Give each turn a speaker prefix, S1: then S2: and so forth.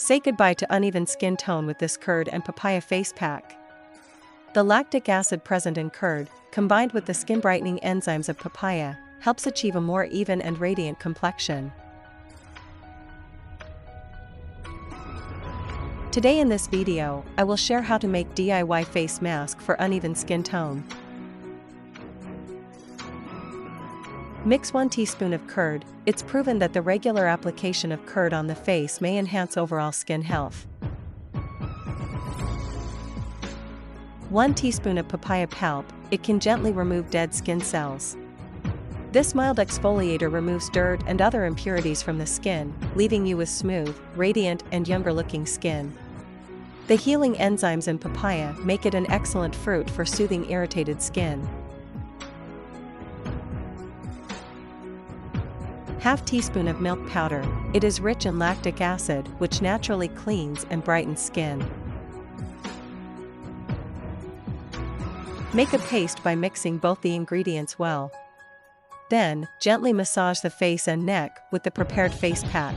S1: Say goodbye to uneven skin tone with this curd and papaya face pack. The lactic acid present in curd, combined with the skin brightening enzymes of papaya, helps achieve a more even and radiant complexion. Today in this video, I will share how to make DIY face mask for uneven skin tone. Mix 1 teaspoon of curd. It's proven that the regular application of curd on the face may enhance overall skin health. 1 teaspoon of papaya pulp. It can gently remove dead skin cells. This mild exfoliator removes dirt and other impurities from the skin, leaving you with smooth, radiant, and younger-looking skin. The healing enzymes in papaya make it an excellent fruit for soothing irritated skin. Half teaspoon of milk powder. It is rich in lactic acid, which naturally cleans and brightens skin. Make a paste by mixing both the ingredients well. Then, gently massage the face and neck with the prepared face pack.